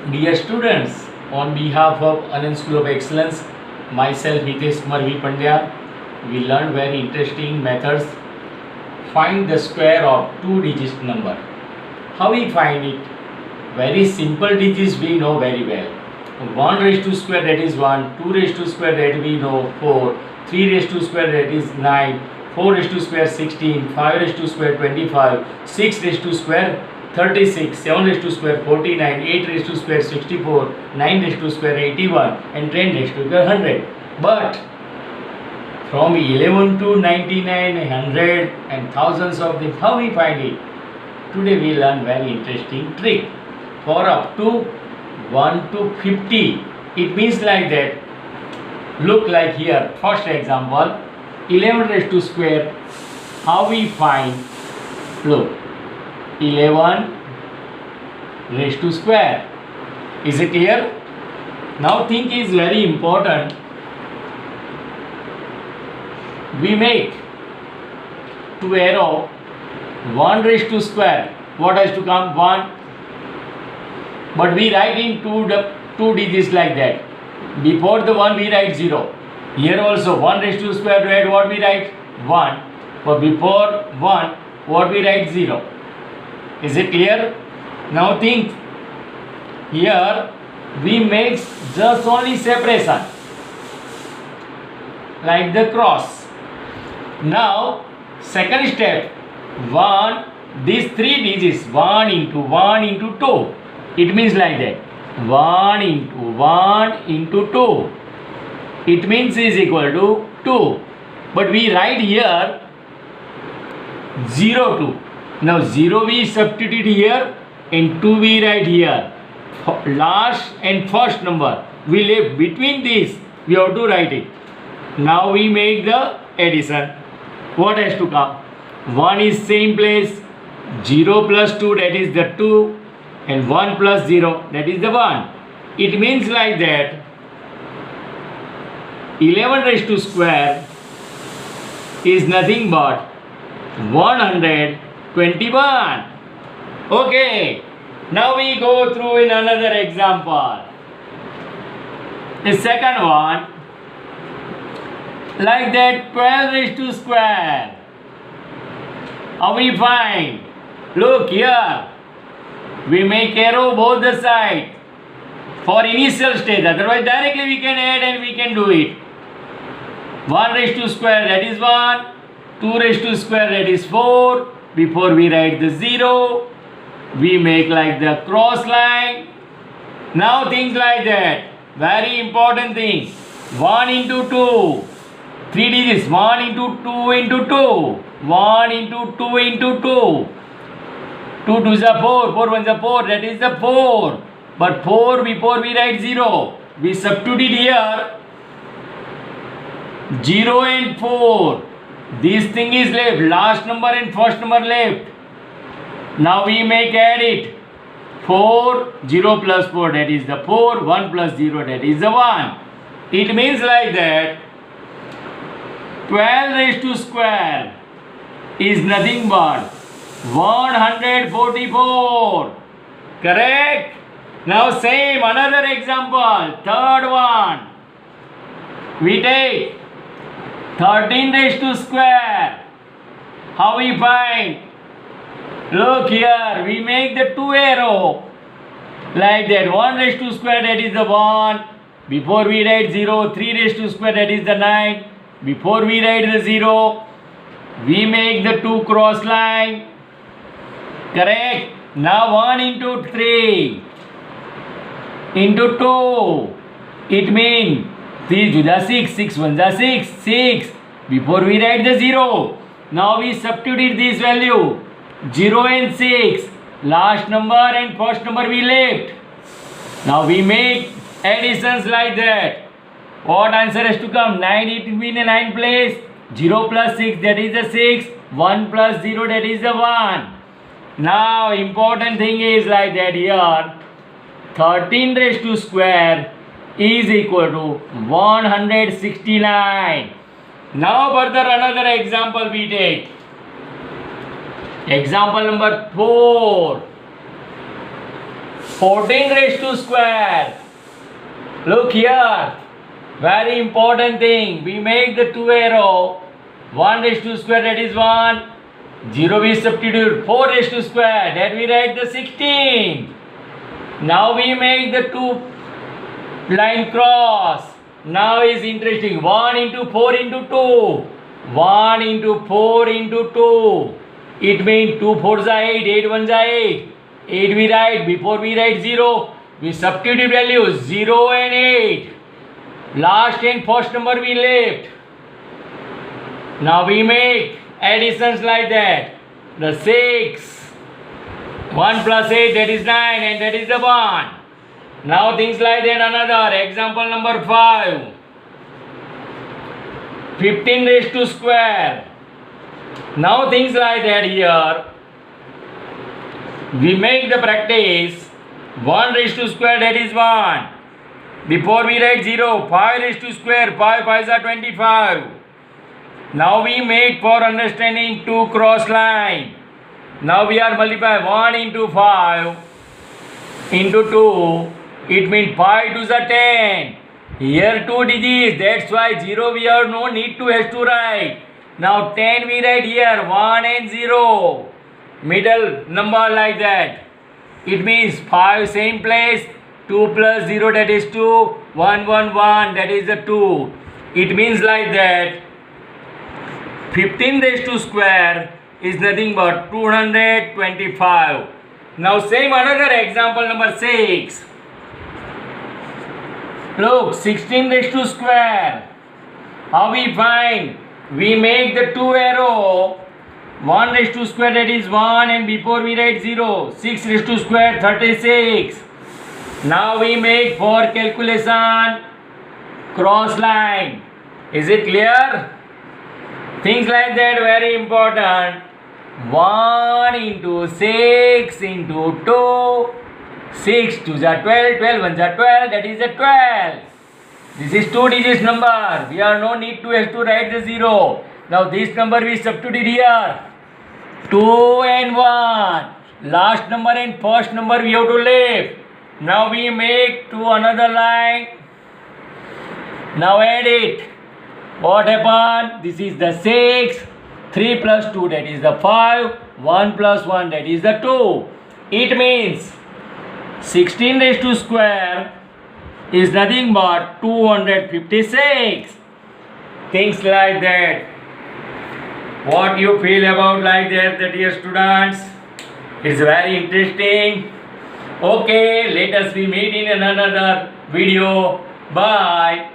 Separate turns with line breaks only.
Dear students, on behalf of Anand School of Excellence, myself Hitesh Kumar V. Pandya, we learned very interesting methods. Find the square of two-digit number. How we find it? Very simple digits we know very well. 1 raised to square that is 1, 2 raised to square that we know 4, 3 raised to square that is 9, 4 raised to square 16, 5 raised to square 25, 6 raised to square 36, 7 raised to square 49, 8 raised to square 64, 9 raised to square 81 and 10 raised to square 100. But from 11 to 99, 100 and thousands of them, how we find it? Today we learn very interesting trick. For up to 1 to 50, it means like that. Look like here, first example, 11 raised to square, how we find? Look, 11 raised to square. Is it clear? Now think is very important. We make two arrow, 1 raised to square. What has to come? 1. But we write in two digits like that. Before the 1 we write 0. Here also 1 raised to square to add what we write? 1. But before 1 what we write? 0. Is it clear? Now think. Here we make just only separation. Like the cross. Now second step. 1. These three digits. 1 into 1 into 2. It means like that. 1 into 1 into 2. It means is equal to 2. But we write here 0 2. Now 0 we substitute here and 2 we write here. Last and first number we left between these. We have to write it. Now we make the addition. What has to come? 1 is same place. 0 plus 2 that is the 2. And 1 plus 0 that is the 1. It means like that 11 raised to square is nothing but 121. Okay. Now we go through in another example. The second one, like that 12 raised to square. How we find? Look here. We make arrow both the side for initial stage. Otherwise directly we can add and we can do it. 1 raised to square that is 1. 2 raised to square that is 4. Before we write the 0, we make like the cross line. Now things like that. Very important thing. 1 into 2. 3 digits. 1 into 2 into 2. 1 into 2 into 2. 2 2 is a 4, 4 1 is a 4, that is the 4. But 4 before we write 0, we substitute here 0 and 4. This thing is left, last number and first number left. Now we make add it. 4, 0 plus 4 that is the 4, 1 plus 0 that is the 1. It means like that 12 raised to square is nothing but 144. Correct? Now same another example. Third one. We take 13 raised to square. How we find? Look here. We make the two arrow. Like that. 1 raised to square that is the 1. Before we write 0. 3 raised to square that is the 9. Before we write the 0. We make the two cross line. Correct? Now 1 into 3 into 2. It means 3 to the 6, 6 1 the 6, 6. Before we write the 0. Now we substitute this value. 0 and 6. Last number and first number we left. Now we make additions like that. What answer has to come? 9 it will be in a 9 place. 0 plus 6 that is the 6. 1 plus 0 that is the 1. Now important thing is like that here 13 raised to square is equal to 169. Now further another example we take. Example number 4. 14 raised to square. Look here. Very important thing. We make the two arrow. 1 raised to square, that is 1. 0 we substitute. 4 raised to square, that we write the 16. Now we make the two line cross. Now is interesting. 1 into 4 into 2. 1 into 4 into 2. It means 2 4s are 8, 8 1s are 8. 8 we write, before we write 0, we substitute values 0 and 8. Last and first number we left. Now we make additions like that. The 6. 1 plus 8, that is 9, and that is the 1. Now things like that. Another example number 5. 15 raised to square. Now things like that here. We make the practice. 1 raised to square, that is 1. Before we write 0. 5 raised to square, 5 5s are 25. Now we make for understanding 2 cross line. Now we are multiply 1 into 5 into 2. It means 5 2s are 10. Here 2 digits, that's why 0 we have no need to has to write. Now 10 we write here, 1 and 0. Middle number like that. It means 5 same place, 2 plus 0 that is 2, 1 1 1 that is the 2. It means like that. 15 raised to square is nothing but 225. Now same another example number 6. Look, 16 raised to square. How we find? We make the two arrow. 1 raised to square, that is 1, and before we write 0. 6 raised to square, 36. Now we make for calculation cross line. Is it clear? Things like that very important. 1 into 6 into 2. 6 2s are 12, 12 1s are 12, that is a 12. This is 2 digits number. We have no need to have to write the 0. Now this number we substitute here. 2 and 1. Last number and first number we have to leave. Now we make to another line. Now add it. What happened? This is the 6. 3 plus 2, that is the 5. 1 plus 1, that is the 2. It means 16 raised to square is nothing but 256. Things like that. What you feel about like that, dear students? It's very interesting. Okay, let us be meet in another video. Bye.